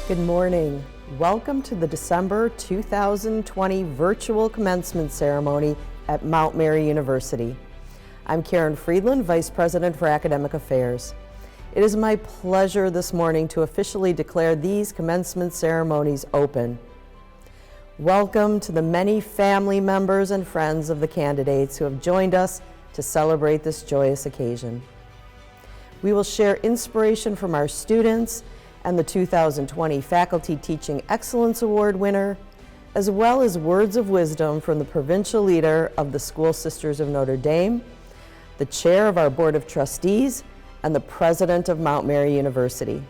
Good morning. Welcome to the December 2020 virtual commencement ceremony at Mount Mary University. I'm Karen Friedland, Vice President for Academic Affairs. It is my pleasure this morning to officially declare these commencement ceremonies open. Welcome to the many family members and friends of the candidates who have joined us to celebrate this joyous occasion. We will share inspiration from our students and the 2020 Faculty Teaching Excellence Award winner, as well as words of wisdom from the Provincial leader of the School Sisters of Notre Dame, the chair of our Board of Trustees, and the president of Mount Mary University.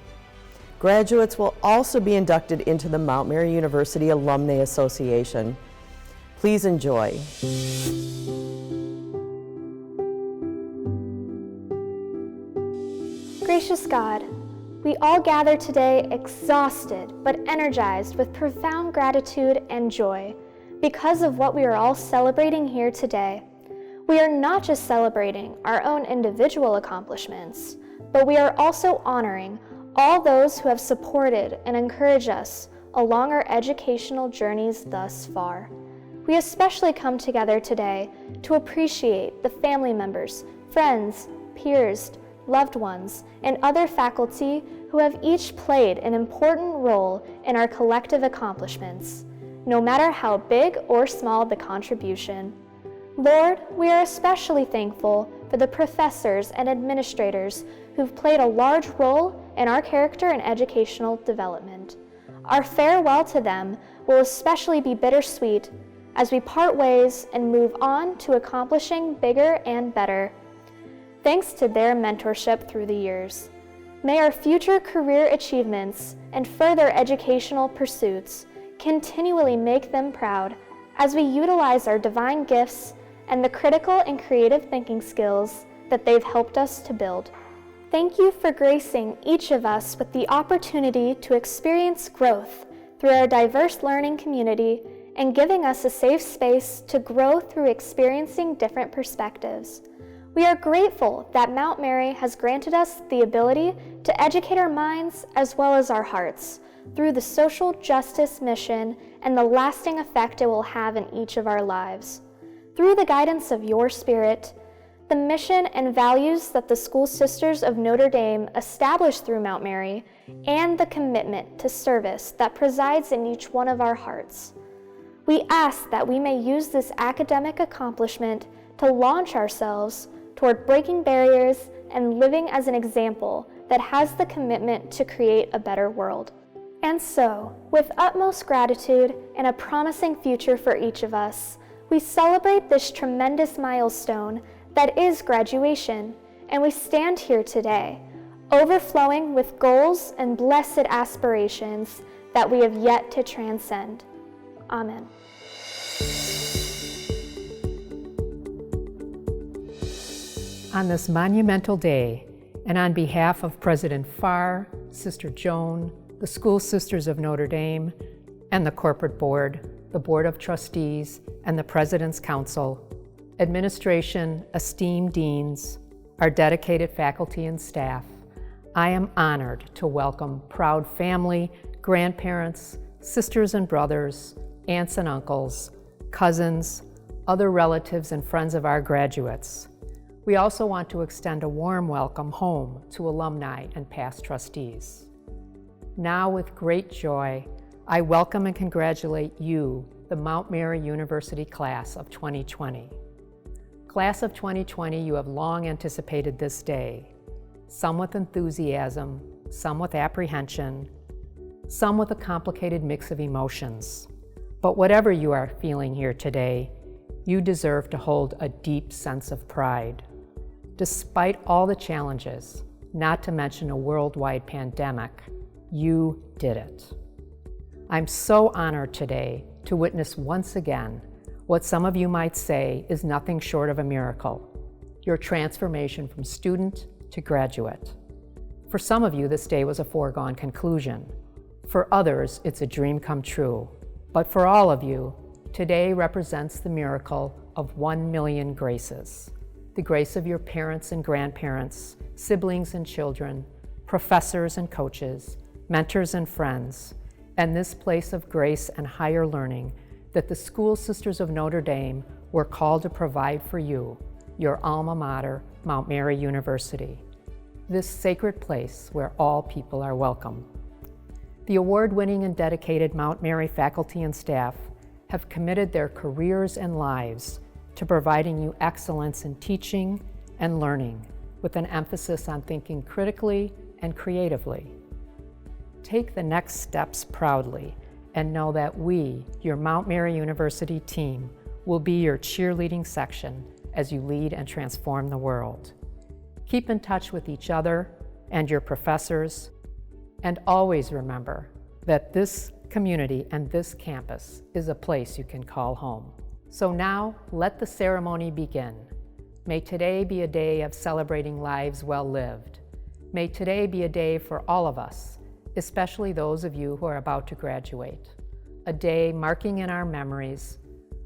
Graduates will also be inducted into the Mount Mary University Alumni Association. Please enjoy. Gracious God, we all gather today exhausted but energized with profound gratitude and joy because of what we are all celebrating here today. We are not just celebrating our own individual accomplishments, but we are also honoring all those who have supported and encouraged us along our educational journeys thus far. We especially come together today to appreciate the family members, friends, peers, loved ones, and other faculty who have each played an important role in our collective accomplishments, no matter how big or small the contribution. Lord, we are especially thankful for the professors and administrators who've played a large role in our character and educational development. Our farewell to them will especially be bittersweet as we part ways and move on to accomplishing bigger and better, thanks to their mentorship through the years. May our future career achievements and further educational pursuits continually make them proud as we utilize our divine gifts and the critical and creative thinking skills that they've helped us to build. Thank you for gracing each of us with the opportunity to experience growth through our diverse learning community and giving us a safe space to grow through experiencing different perspectives. We are grateful that Mount Mary has granted us the ability to educate our minds as well as our hearts through the social justice mission and the lasting effect it will have in each of our lives. Through the guidance of your Spirit, the mission and values that the School Sisters of Notre Dame established through Mount Mary, and the commitment to service that presides in each one of our hearts. We ask that we may use this academic accomplishment to launch ourselves toward breaking barriers and living as an example that has the commitment to create a better world. And so, with utmost gratitude and a promising future for each of us, we celebrate this tremendous milestone that is graduation, and we stand here today, overflowing with goals and blessed aspirations that we have yet to transcend. Amen. On this monumental day, and on behalf of President Farr, Sister Joan, the School Sisters of Notre Dame, and the Corporate Board, the Board of Trustees, and the President's Council, administration, esteemed deans, our dedicated faculty and staff, I am honored to welcome proud family, grandparents, sisters and brothers, aunts and uncles, cousins, other relatives and friends of our graduates. We also want to extend a warm welcome home to alumni and past trustees. Now, with great joy, I welcome and congratulate you, the Mount Mary University Class of 2020. Class of 2020, you have long anticipated this day, some with enthusiasm, some with apprehension, some with a complicated mix of emotions. But whatever you are feeling here today, you deserve to hold a deep sense of pride. Despite all the challenges, not to mention a worldwide pandemic, you did it. I'm so honored today to witness once again what some of you might say is nothing short of a miracle, your transformation from student to graduate. For some of you, this day was a foregone conclusion. For others, it's a dream come true. But for all of you, today represents the miracle of 1 million graces. The grace of your parents and grandparents, siblings and children, professors and coaches, mentors and friends, and this place of grace and higher learning that the School Sisters of Notre Dame were called to provide for you, your alma mater, Mount Mary University, this sacred place where all people are welcome. The award-winning and dedicated Mount Mary faculty and staff have committed their careers and lives to providing you excellence in teaching and learning, with an emphasis on thinking critically and creatively. Take the next steps proudly and know that we, your Mount Mary University team, will be your cheerleading section as you lead and transform the world. Keep in touch with each other and your professors, and always remember that this community and this campus is a place you can call home. So now, let the ceremony begin. May today be a day of celebrating lives well lived. May today be a day for all of us, especially those of you who are about to graduate. A day marking in our memories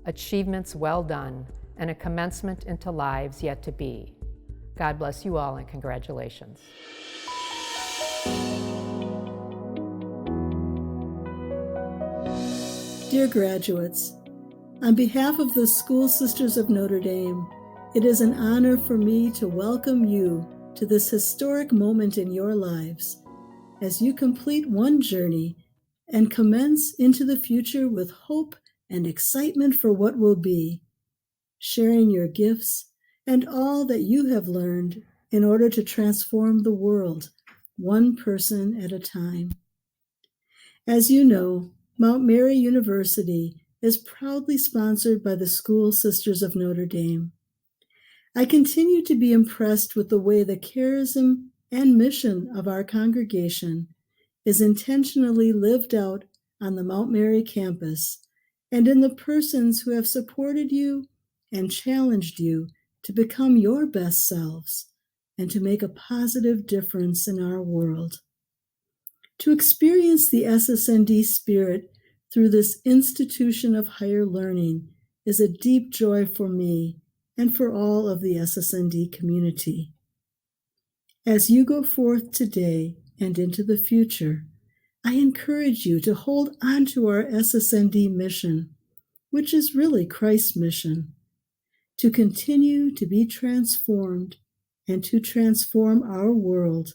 achievements well done and a commencement into lives yet to be. God bless you all and congratulations. Dear graduates, on behalf of the School Sisters of Notre Dame, it is an honor for me to welcome you to this historic moment in your lives as you complete one journey and commence into the future with hope and excitement for what will be, sharing your gifts and all that you have learned in order to transform the world, one person at a time. As you know, Mount Mary University is proudly sponsored by the School Sisters of Notre Dame. I continue to be impressed with the way the charism and mission of our congregation is intentionally lived out on the Mount Mary campus and in the persons who have supported you and challenged you to become your best selves and to make a positive difference in our world. To experience the SSND spirit through this institution of higher learning is a deep joy for me and for all of the SSND community. As you go forth today and into the future, I encourage you to hold on to our SSND mission, which is really Christ's mission, to continue to be transformed and to transform our world,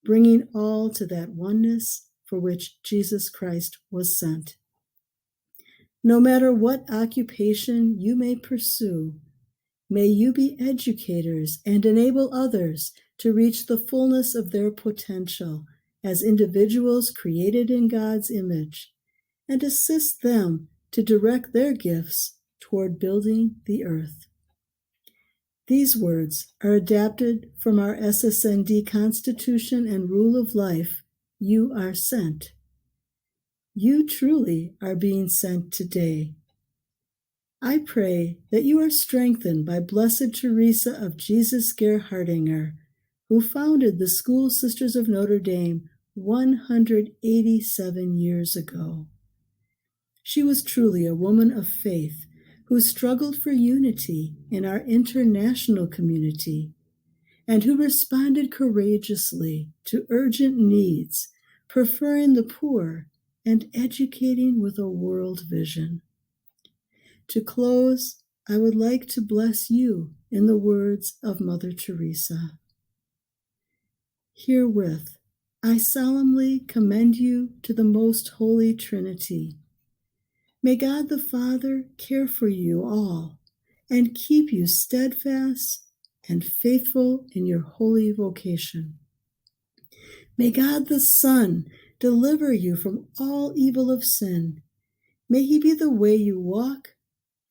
bringing all to that oneness for which Jesus Christ was sent. No matter what occupation you may pursue, may you be educators and enable others to reach the fullness of their potential as individuals created in God's image, and assist them to direct their gifts toward building the earth. These words are adapted from our SSND Constitution and Rule of Life, You Are Sent. You truly are being sent today. I pray that you are strengthened by Blessed Teresa of Jesus Gerhardinger, who founded the School Sisters of Notre Dame 187 years ago. She was truly a woman of faith who struggled for unity in our international community and who responded courageously to urgent needs, preferring the poor and educating with a world vision. To close, I would like to bless you in the words of Mother Teresa. Herewith, I solemnly commend you to the Most Holy Trinity. May God the Father care for you all and keep you steadfast and faithful in your holy vocation. May God the Son deliver you from all evil of sin. May he be the way you walk,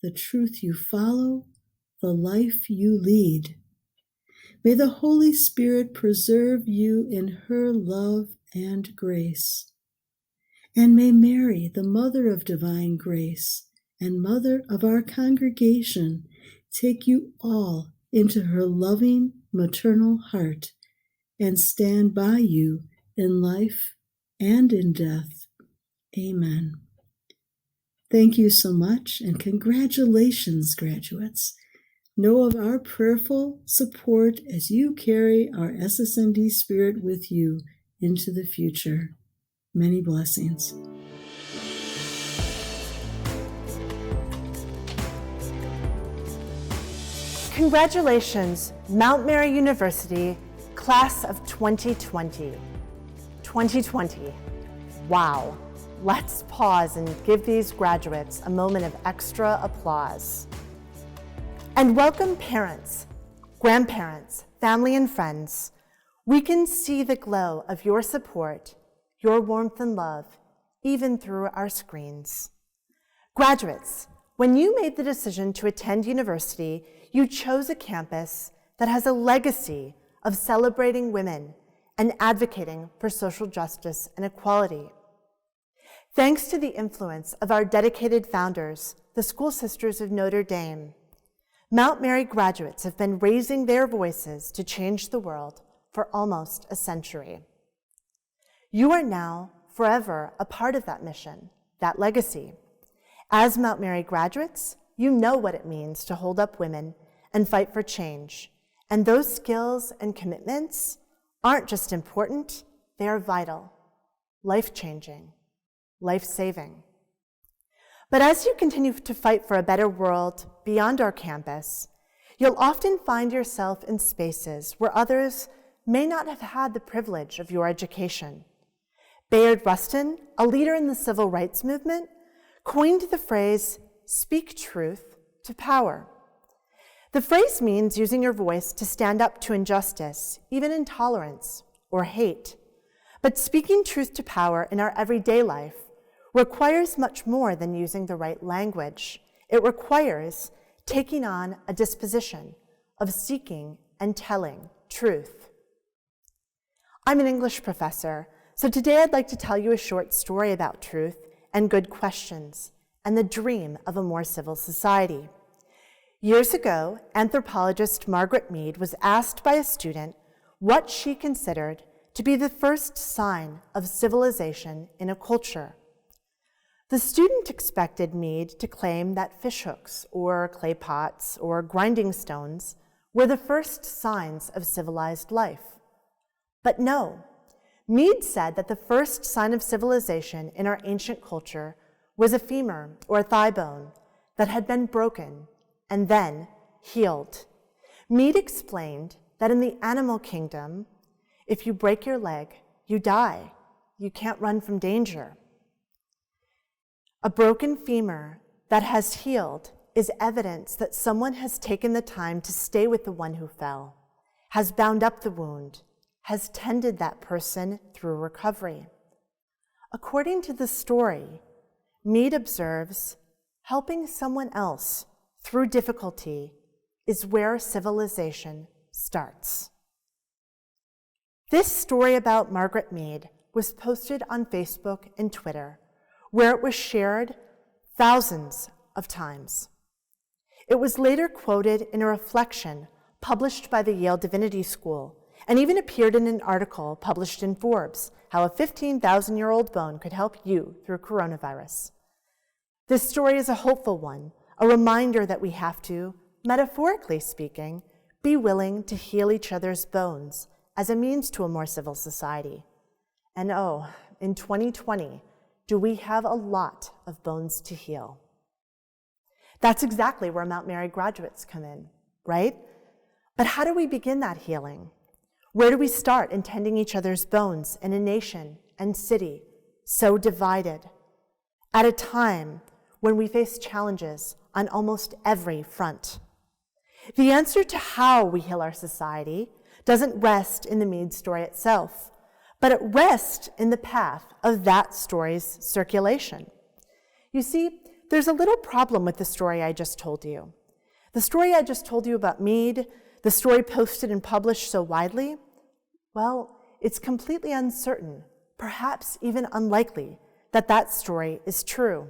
the truth you follow, the life you lead. May the Holy Spirit preserve you in her love and grace. And may Mary, the Mother of Divine Grace and Mother of our congregation, take you all into her loving maternal heart and stand by you in life and in death. Amen. Thank you so much, and congratulations, graduates. Know of our prayerful support as you carry our SSND spirit with you into the future. Many blessings. Congratulations, Mount Mary University, class of 2020. 2020. Wow. Let's pause and give these graduates a moment of extra applause. And welcome parents, grandparents, family and friends. We can see the glow of your support, your warmth and love, even through our screens. Graduates, when you made the decision to attend university, you chose a campus that has a legacy of celebrating women and advocating for social justice and equality. Thanks to the influence of our dedicated founders, the School Sisters of Notre Dame, Mount Mary graduates have been raising their voices to change the world for almost a century. You are now forever a part of that mission, that legacy. As Mount Mary graduates, you know what it means to hold up women and fight for change. And those skills and commitments aren't just important, they are vital, life-changing, life-saving. But as you continue to fight for a better world beyond our campus, you'll often find yourself in spaces where others may not have had the privilege of your education. Bayard Rustin, a leader in the civil rights movement, coined the phrase, "Speak truth to power." The phrase means using your voice to stand up to injustice, even intolerance or hate. But speaking truth to power in our everyday life requires much more than using the right language. It requires taking on a disposition of seeking and telling truth. I'm an English professor, so today I'd like to tell you a short story about truth and good questions and the dream of a more civil society. Years ago, anthropologist Margaret Mead was asked by a student what she considered to be the first sign of civilization in a culture. The student expected Mead to claim that fishhooks or clay pots or grinding stones were the first signs of civilized life. But no, Mead said that the first sign of civilization in our ancient culture was a femur or thigh bone that had been broken and then healed. Mead explained that in the animal kingdom, if you break your leg, you die. You can't run from danger. A broken femur that has healed is evidence that someone has taken the time to stay with the one who fell, has bound up the wound, has tended that person through recovery. According to the story, Mead observes, helping someone else through difficulty is where civilization starts. This story about Margaret Mead was posted on Facebook and Twitter, where it was shared thousands of times. It was later quoted in a reflection published by the Yale Divinity School and even appeared in an article published in Forbes, How a 15,000-Year-Old Bone Could Help You Through Coronavirus. This story is a hopeful one, a reminder that we have to, metaphorically speaking, be willing to heal each other's bones as a means to a more civil society. And oh, in 2020, do we have a lot of bones to heal? That's exactly where Mount Mary graduates come in, right? But how do we begin that healing? Where do we start in tending each other's bones in a nation and city so divided? At a time when we face challenges on almost every front. The answer to how we heal our society doesn't rest in the Mead story itself, but it rests in the path of that story's circulation. You see, there's a little problem with the story I just told you. The story I just told you about Mead, the story posted and published so widely, well, it's completely uncertain, perhaps even unlikely, that that story is true.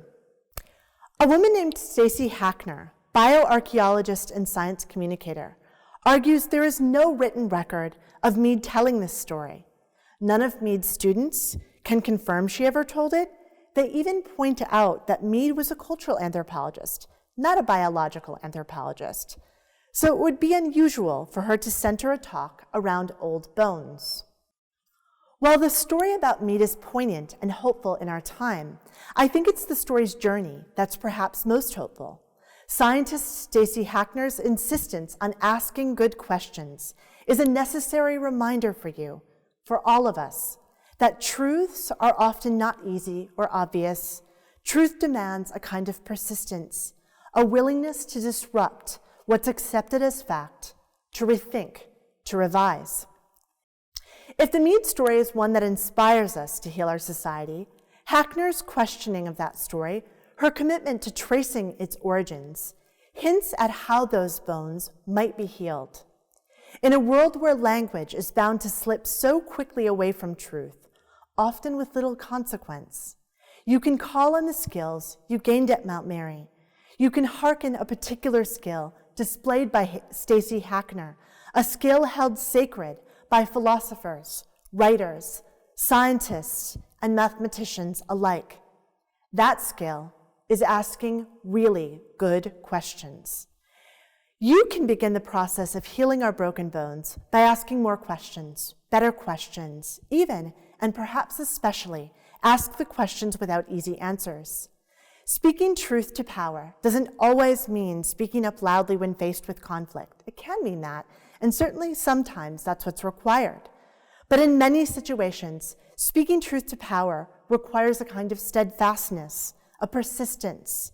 A woman named Stacy Hackner, bioarchaeologist and science communicator, argues there is no written record of Mead telling this story. None of Mead's students can confirm she ever told it. They even point out that Mead was a cultural anthropologist, not a biological anthropologist. So it would be unusual for her to center a talk around old bones. While the story about meat is poignant and hopeful in our time, I think it's the story's journey that's perhaps most hopeful. Scientist Stacy Hackner's insistence on asking good questions is a necessary reminder for you, for all of us, that truths are often not easy or obvious. Truth demands a kind of persistence, a willingness to disrupt what's accepted as fact, to rethink, to revise. If the Mead story is one that inspires us to heal our society, Hackner's questioning of that story, her commitment to tracing its origins, hints at how those bones might be healed. In a world where language is bound to slip so quickly away from truth, often with little consequence, you can call on the skills you gained at Mount Mary. You can hearken a particular skill displayed by Stacy Hackner, a skill held sacred by philosophers, writers, scientists, and mathematicians alike. That skill is asking really good questions. You can begin the process of healing our broken bones by asking more questions, better questions, even, and perhaps especially, ask the questions without easy answers. Speaking truth to power doesn't always mean speaking up loudly when faced with conflict. It can mean that, and certainly sometimes that's what's required. But in many situations, speaking truth to power requires a kind of steadfastness, a persistence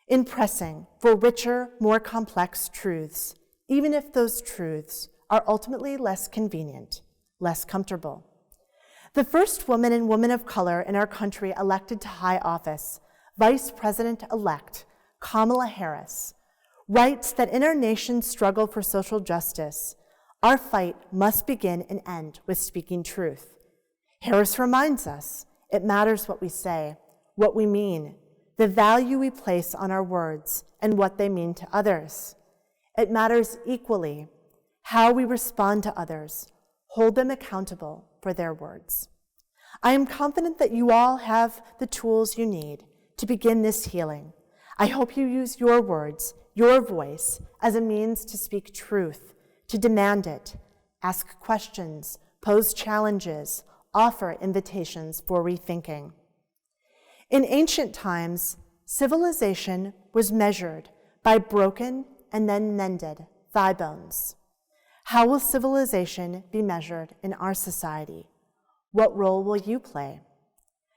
in pressing for richer, more complex truths, even if those truths are ultimately less convenient, less comfortable. The first woman and woman of color in our country elected to high office, Vice President-elect Kamala Harris, writes that in our nation's struggle for social justice, our fight must begin and end with speaking truth. Harris reminds us it matters what we say, what we mean, the value we place on our words, and what they mean to others. It matters equally how we respond to others, hold them accountable for their words. I am confident that you all have the tools you need to begin this healing. I hope you use your words, your voice, as a means to speak truth, to demand it, ask questions, pose challenges, offer invitations for rethinking. In ancient times, civilization was measured by broken and then mended thigh bones. How will civilization be measured in our society? What role will you play?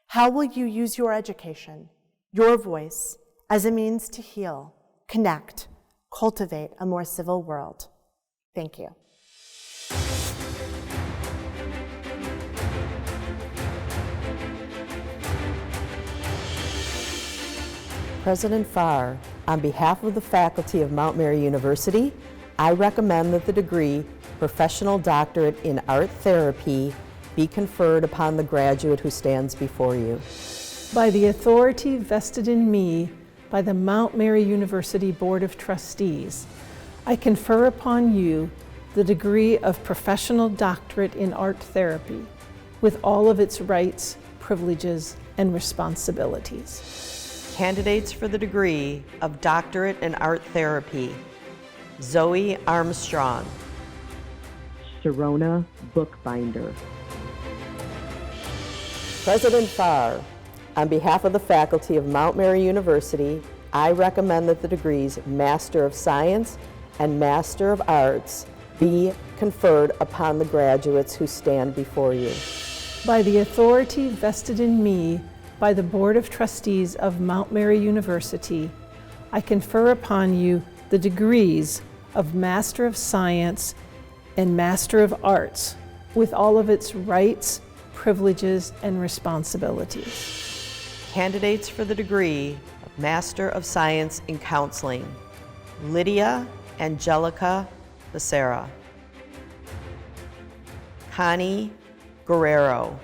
How will you use your education, your voice, as a means to heal, connect, cultivate a more civil world? Thank you. President Farr, on behalf of the faculty of Mount Mary University, I recommend that the degree Professional Doctorate in Art Therapy be conferred upon the graduate who stands before you. By the authority vested in me by the Mount Mary University Board of Trustees, I confer upon you the degree of Professional Doctorate in Art Therapy, with all of its rights, privileges, and responsibilities. Candidates for the degree of Doctorate in Art Therapy: Zoe Armstrong, Sharona Bookbinder. President Farr, on behalf of the faculty of Mount Mary University, I recommend that the degrees Master of Science and Master of Arts be conferred upon the graduates who stand before you. By the authority vested in me by the Board of Trustees of Mount Mary University, I confer upon you the degrees of Master of Science and Master of Arts, with all of its rights, privileges, and responsibilities. Candidates for the degree of Master of Science in Counseling: Lydia Angelica Becerra, Connie Guerrero,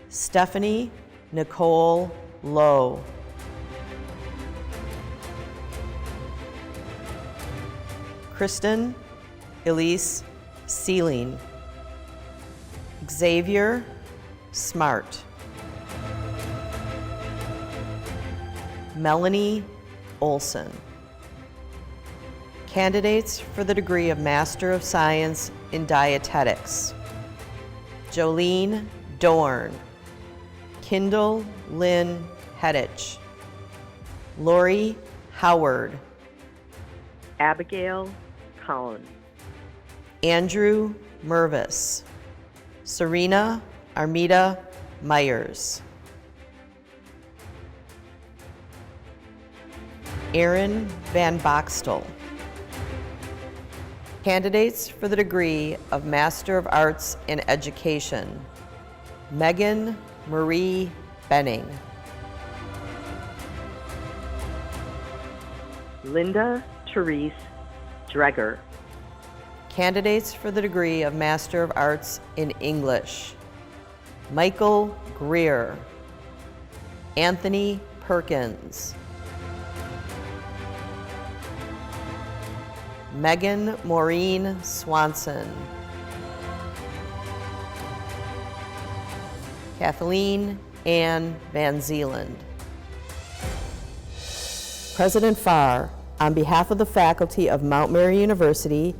Stephanie Nicole Lowe, Kristen Elise Sealing, Xavier Smart, Melanie Olson. Candidates for the degree of Master of Science in Dietetics: Jolene Dorn, Kindle Lynn Hettich, Lori Howard, Abigail Collins, Andrew Mervis, Serena Armida Myers, Aaron Van Boxtel. Candidates for the degree of Master of Arts in Education: Megan Marie Benning, Linda Therese Dreger, Candidates for the degree of Master of Arts in English: Michael Greer, Anthony Perkins, Megan Maureen Swanson, Kathleen Ann Van Zeeland. President Farr, on behalf of the faculty of Mount Mary University,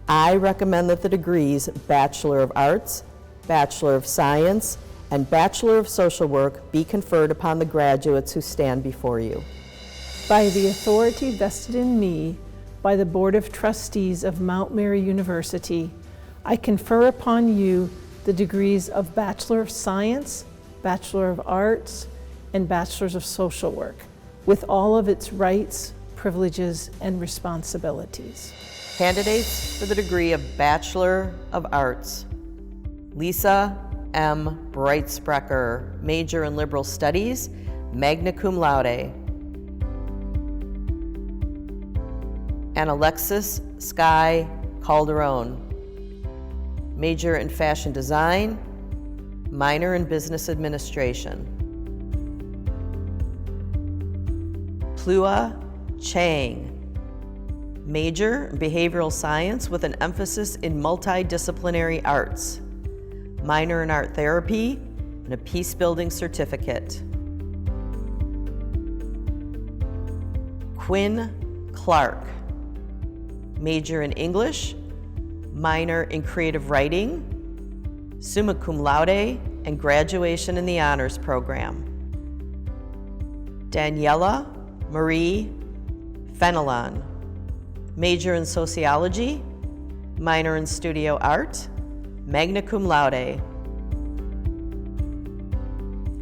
I recommend that the degrees Bachelor of Arts, Bachelor of Science, and Bachelor of Social Work be conferred upon the graduates who stand before you. By the authority vested in me by the Board of Trustees of Mount Mary University, I confer upon you the degrees of Bachelor of Science, Bachelor of Arts, and Bachelors of Social Work, with all of its rights, privileges, and responsibilities. Candidates for the degree of Bachelor of Arts: Lisa M. Breitsprecher, major in Liberal Studies, magna cum laude. And Alexis Sky Calderon, major in Fashion Design, minor in Business Administration. Plua Chang, major in Behavioral Science with an emphasis in multidisciplinary arts, minor in Art Therapy, and a Peace Building Certificate. Quinn Clark, major in English, minor in Creative Writing, summa cum laude, and graduation in the Honors Program. Daniela Marie Fenelon, major in Sociology, minor in Studio Art, magna cum laude.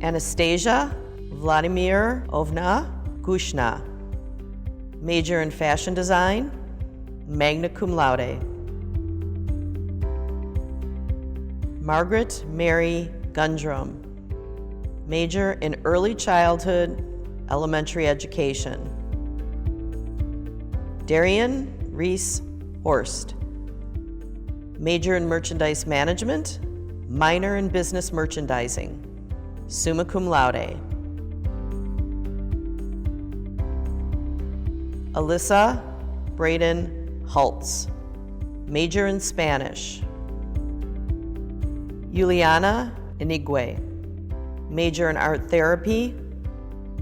Anastasia Vladimirovna Gushna, major in Fashion Design, magna cum laude. Margaret Mary Gundrum, major in Early Childhood Elementary Education. Darian Reese Horst, major in Merchandise Management, minor in Business Merchandising, summa cum laude. Alyssa Braden Hultz, major in Spanish. Juliana Inigwe, major in Art Therapy,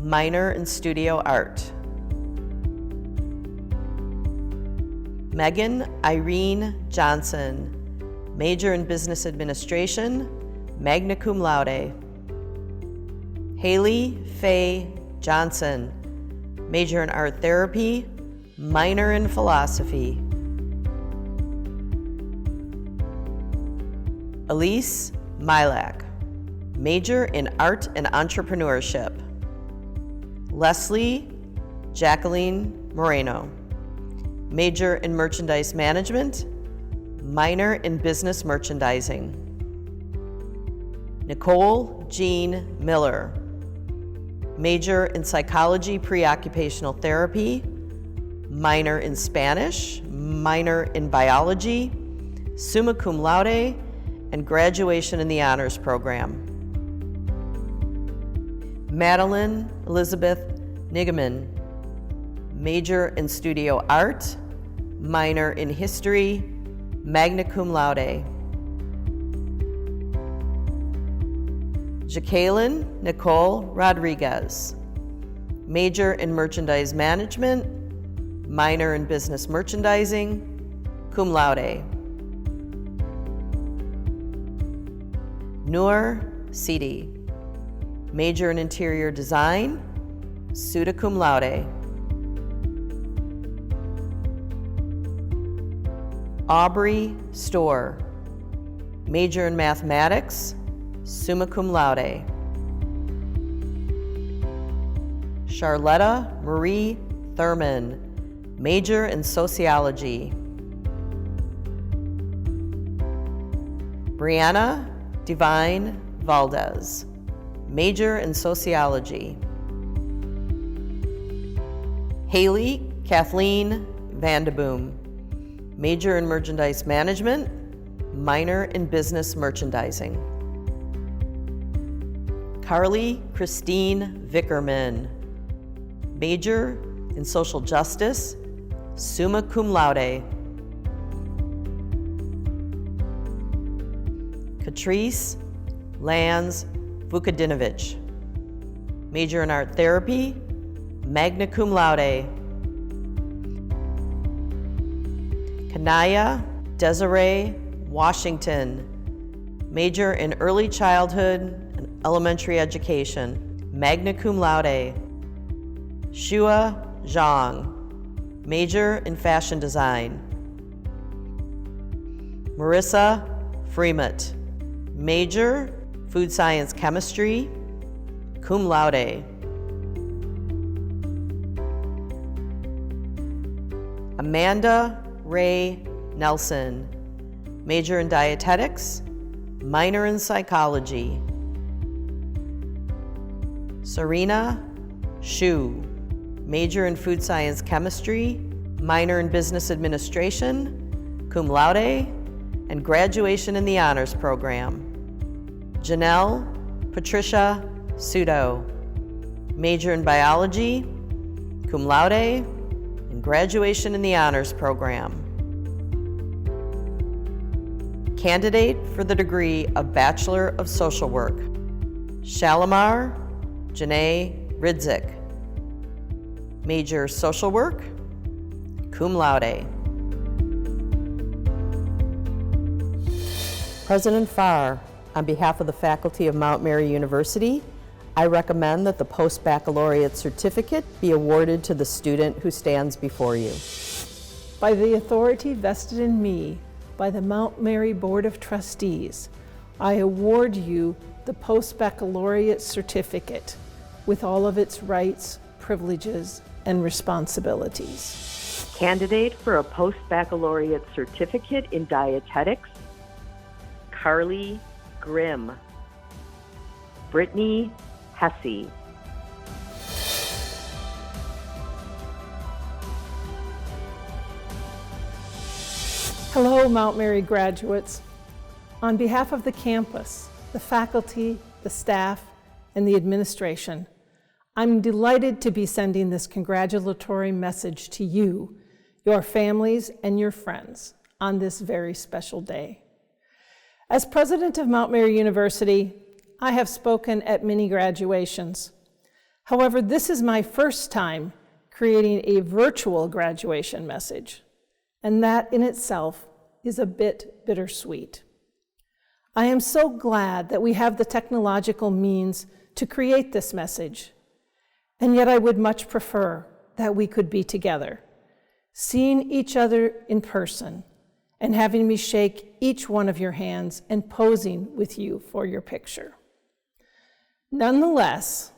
minor in Studio Art. Megan Irene Johnson, major in Business Administration, magna cum laude. Haley Faye Johnson, major in Art Therapy, minor in Philosophy. Elise Milak, major in Art and Entrepreneurship. Leslie Jacqueline Moreno, major in Merchandise Management, minor in Business Merchandising. Nicole Jean Miller, major in Psychology Pre-Occupational Therapy, minor in Spanish, minor in Biology, summa cum laude, and graduation in the Honors Program. Madeline Elizabeth Nigaman, major in Studio Art, minor in History, magna cum laude. Jacqueline Nicole Rodriguez, major in Merchandise Management, minor in Business Merchandising, cum laude. Noor Sidi. Major in Interior Design, summa cum laude. Aubrey Storr. Major in Mathematics, summa cum laude. Charlotta Marie Thurman. Major in Sociology. Brianna Divine Valdez. Major in Sociology. Haley Kathleen Vandeboom. Major in Merchandise Management, minor in Business Merchandising. Carly Christine Vickerman. Major in Social Justice, summa cum laude. Catrice Lanz Vukadinovich. Major in Art Therapy, magna cum laude. Kanaya Desiree Washington. Major in Early Childhood and Elementary Education, magna cum laude. Shua Zhang. Major in Fashion Design. Marissa Fremont. Major, Food Science Chemistry, cum laude. Amanda Ray Nelson. Major in Dietetics, minor in Psychology. Serena Shu. Major in Food Science Chemistry, minor in Business Administration, cum laude, and graduation in the Honors Program. Janelle Patricia Sudo. Major in Biology, cum laude, and graduation in the Honors Program. Candidate for the degree of Bachelor of Social Work, Shalimar Janae Ridzik. Major Social Work, cum laude. President Farr, on behalf of the faculty of Mount Mary University, I recommend that the post-baccalaureate certificate be awarded to the student who stands before you. By the authority vested in me by the Mount Mary Board of Trustees, I award you the post-baccalaureate certificate with all of its rights, privileges, and responsibilities. Candidate for a post-baccalaureate certificate in dietetics, Carly Grimm. Brittany Hesse. Hello, Mount Mary graduates. On behalf of the campus, the faculty, the staff, and the administration, I'm delighted to be sending this congratulatory message to you, your families, and your friends on this very special day. As president of Mount Mary University, I have spoken at many graduations. However, this is my first time creating a virtual graduation message, and that in itself is a bit bittersweet. I am so glad that we have the technological means to create this message, and yet I would much prefer that we could be together, seeing each other in person and having me shake each one of your hands and posing with you for your picture. Nonetheless,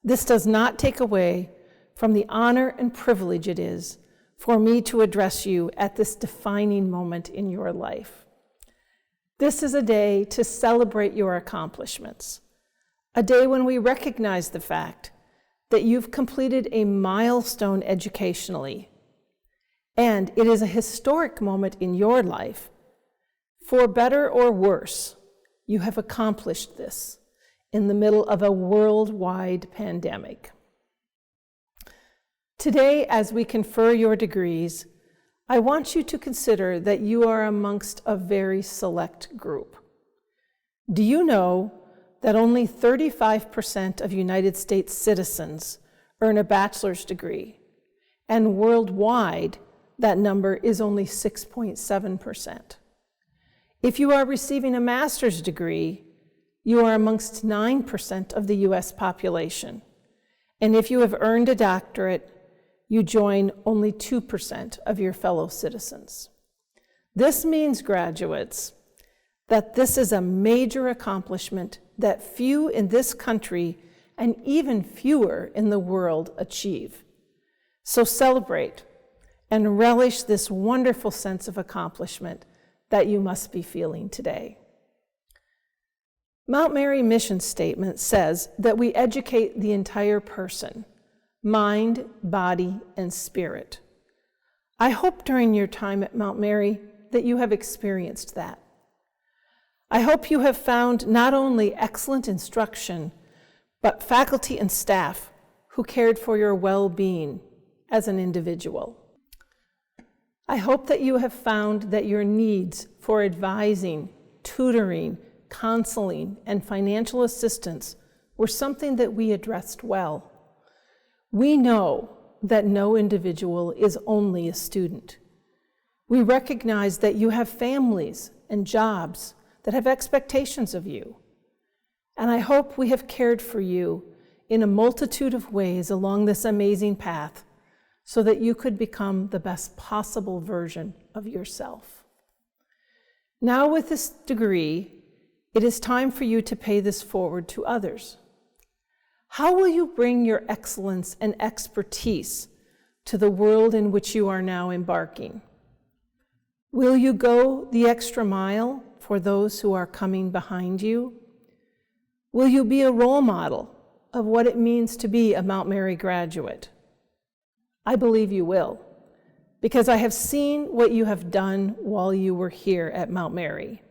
this does not take away from the honor and privilege it is for me to address you at this defining moment in your life. This is a day to celebrate your accomplishments, a day when we recognize the fact that you've completed a milestone educationally, and it is a historic moment in your life. For better or worse, you have accomplished this in the middle of a worldwide pandemic. Today, as we confer your degrees, I want you to consider that you are amongst a very select group. Do you know that only 35% of United States citizens earn a bachelor's degree, and worldwide, that number is only 6.7%. If you are receiving a master's degree, You are amongst 9% of the US population. And if you have earned a doctorate, you join only 2% of your fellow citizens. This means, graduates, that this is a major accomplishment that few in this country and even fewer in the world achieve. So celebrate and relish this wonderful sense of accomplishment that you must be feeling today. Mount Mary mission statement says that we educate the entire person, mind, body, and spirit. I hope during your time at Mount Mary that you have experienced that. I hope you have found not only excellent instruction, but faculty and staff who cared for your well-being as an individual. I hope that you have found that your needs for advising, tutoring, counseling, and financial assistance were something that we addressed well. We know that no individual is only a student. We recognize that you have families and jobs that have expectations of you. And I hope we have cared for you in a multitude of ways along this amazing path so that you could become the best possible version of yourself. Now with this degree, it is time for you to pay this forward to others. How will you bring your excellence and expertise to the world in which you are now embarking? Will you go the extra mile for those who are coming behind you? Will you be a role model of what it means to be a Mount Mary graduate? I believe you will, because I have seen what you have done while you were here at Mount Mary.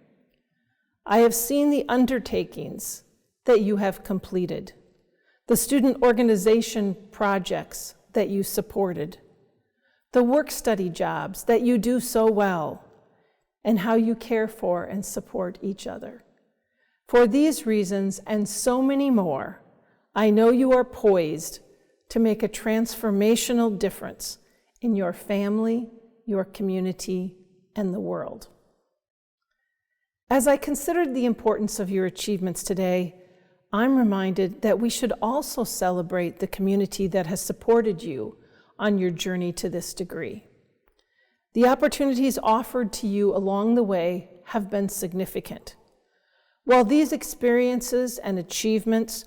I have seen the undertakings that you have completed, the student organization projects that you supported, the work study jobs that you do so well, and how you care for and support each other. For these reasons and so many more, I know you are poised to make a transformational difference in your family, your community, and the world. As I considered the importance of your achievements today, I'm reminded that we should also celebrate the community that has supported you on your journey to this degree. The opportunities offered to you along the way have been significant. While these experiences and achievements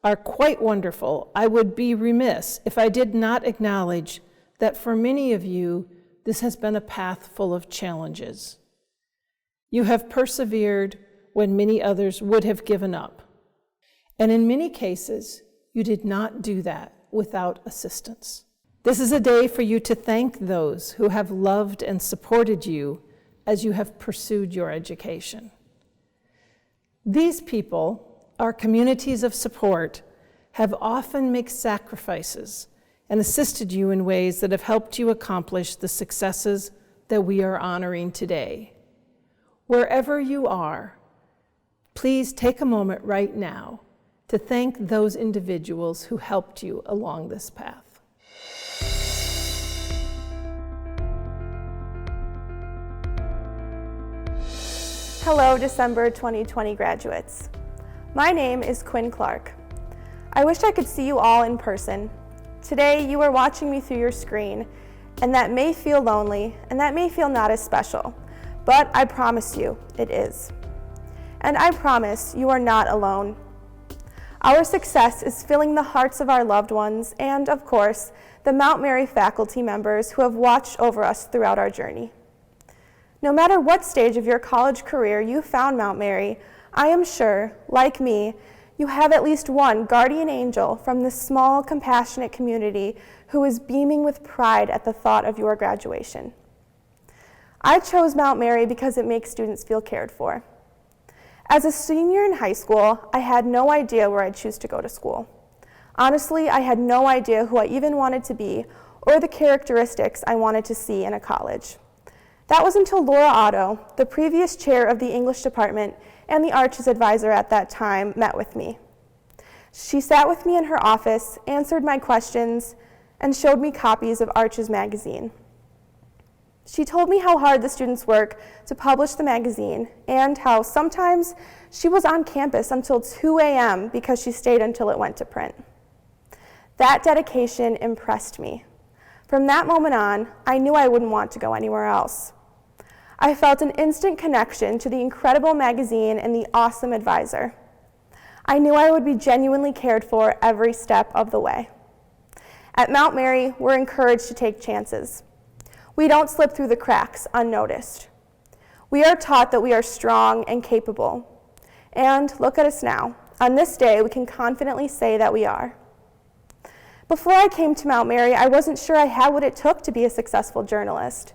are quite wonderful, I would be remiss if I did not acknowledge that for many of you, this has been a path full of challenges. You have persevered when many others would have given up. And in many cases, you did not do that without assistance. This is a day for you to thank those who have loved and supported you as you have pursued your education. These people, our communities of support, have often made sacrifices and assisted you in ways that have helped you accomplish the successes that we are honoring today. Wherever you are, please take a moment right now to thank those individuals who helped you along this path. Hello, December 2020 graduates. My name is Quinn Clark. I wish I could see you all in person. Today, you are watching me through your screen, and that may feel lonely, and that may feel not as special, but I promise you, it is. And I promise you are not alone. Our success is filling the hearts of our loved ones, and of course, the Mount Mary faculty members who have watched over us throughout our journey. No matter what stage of your college career you found Mount Mary, I am sure, like me, you have at least one guardian angel from this small, compassionate community who is beaming with pride at the thought of your graduation. I chose Mount Mary because it makes students feel cared for. As a senior in high school, I had no idea where I'd choose to go to school. Honestly, I had no idea who I even wanted to be or the characteristics I wanted to see in a college. That was until Laura Otto, the previous chair of the English department and the Arches advisor at that time, met with me. She sat with me in her office, answered my questions, and showed me copies of Arches magazine. She told me how hard the students work to publish the magazine and how sometimes She was on campus until 2 a.m. because she stayed until it went to print. That dedication impressed me. From that moment on, I knew I wouldn't want to go anywhere else. I felt an instant connection to the incredible magazine and the awesome advisor. I knew I would be genuinely cared for every step of the way. At Mount Mary, we're encouraged to take chances. We don't slip through the cracks unnoticed. We are taught that we are strong and capable. And look at us now. On this day, we can confidently say that we are. Before I came to Mount Mary, I wasn't sure I had what it took to be a successful journalist.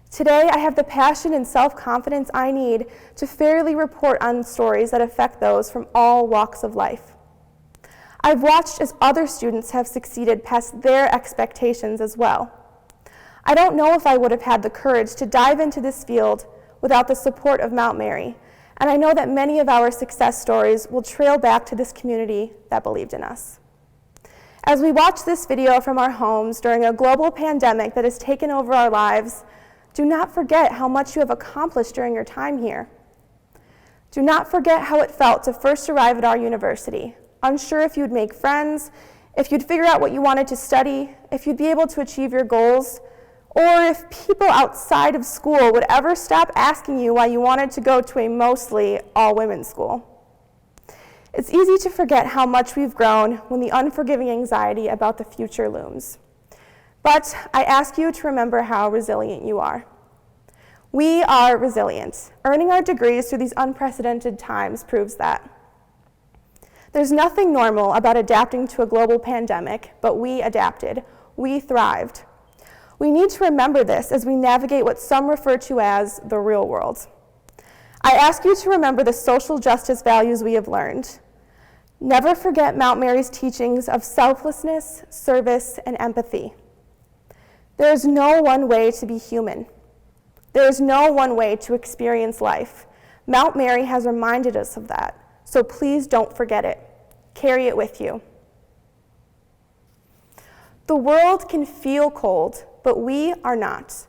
Today, I have the passion and self-confidence I need to fairly report on stories that affect those from all walks of life. I've watched as other students have succeeded past their expectations as well. I don't know if I would have had the courage to dive into this field without the support of Mount Mary, and I know that many of our success stories will trail back to this community that believed in us. As we watch this video from our homes during a global pandemic that has taken over our lives, do not forget how much you have accomplished during your time here. Do not forget how it felt to first arrive at our university, unsure if you'd make friends, if you'd figure out what you wanted to study, if you'd be able to achieve your goals, or if people outside of school would ever stop asking you why you wanted to go to a mostly all-women's school. It's easy to forget how much we've grown when the unforgiving anxiety about the future looms. But I ask you to remember how resilient you are. We are resilient. Earning our degrees through these unprecedented times proves that. There's nothing normal about adapting to a global pandemic, but we adapted. We thrived. We need to remember this as we navigate what some refer to as the real world. I ask you to remember the social justice values we have learned. Never forget Mount Mary's teachings of selflessness, service, and empathy. There is no one way to be human. There is no one way to experience life. Mount Mary has reminded us of that, so please don't forget it. Carry it with you. The world can feel cold, but we are not.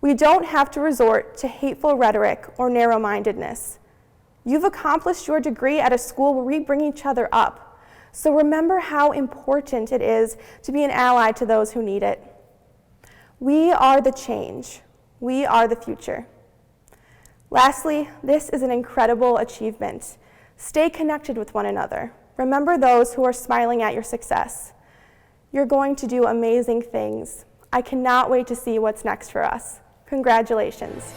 We don't have to resort to hateful rhetoric or narrow-mindedness. You've accomplished your degree at a school where we bring each other up, so remember how important it is to be an ally to those who need it. We are the change. We are the future. Lastly, this is an incredible achievement. Stay connected with one another. Remember those who are smiling at your success. You're going to do amazing things. I cannot wait to see what's next for us. Congratulations.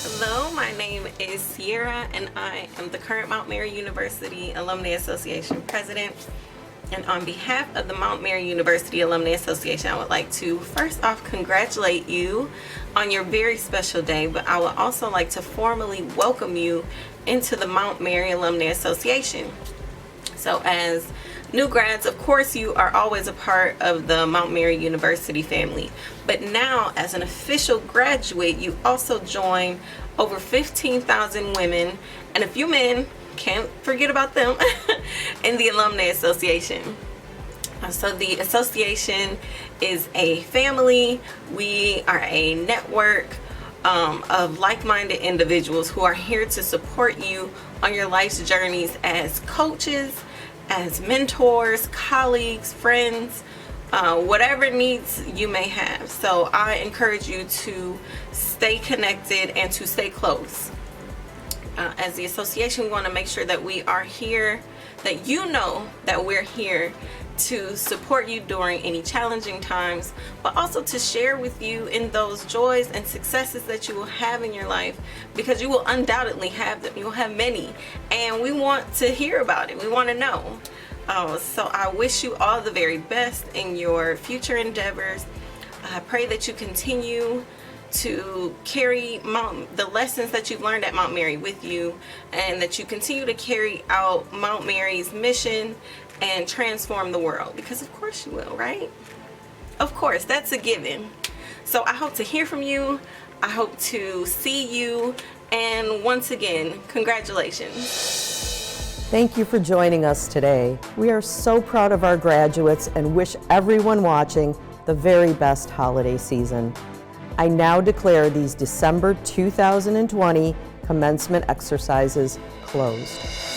Hello, my name is Sierra, and I am the current Mount Mary University Alumni Association President. And on behalf of the Mount Mary University Alumni Association, I would like to first off congratulate you on your very special day, but I would also like to formally welcome you into the Mount Mary Alumni Association. So as new grads, of course, you are always a part of the Mount Mary University family, but now as an official graduate, you also join over 15,000 women and a few men, can't forget about them, in the Alumni Association. So the association is a family. We are a network of like-minded individuals who are here to support you on your life's journeys as coaches, as mentors, colleagues, friends, whatever needs you may have. So I encourage you to stay connected and to stay close. As the association, we want to make sure that we are here, that you know that we're here to support you during any challenging times, but also to share with you in those joys and successes that you will have in your life, because you will undoubtedly have them. You'll have many, and we want to hear about it. We want to know. So I wish you all the very best in your future endeavors. I pray that you continue to carry the lessons that you've learned at Mount Mary with you, and that you continue to carry out Mount Mary's mission and transform the world, because of course you will, right? Of course, that's a given. So I hope to hear from you. I hope to see you, and once again, congratulations. Thank you for joining us today. We are so proud of our graduates and wish everyone watching the very best holiday season. I now declare these December 2020 commencement exercises closed.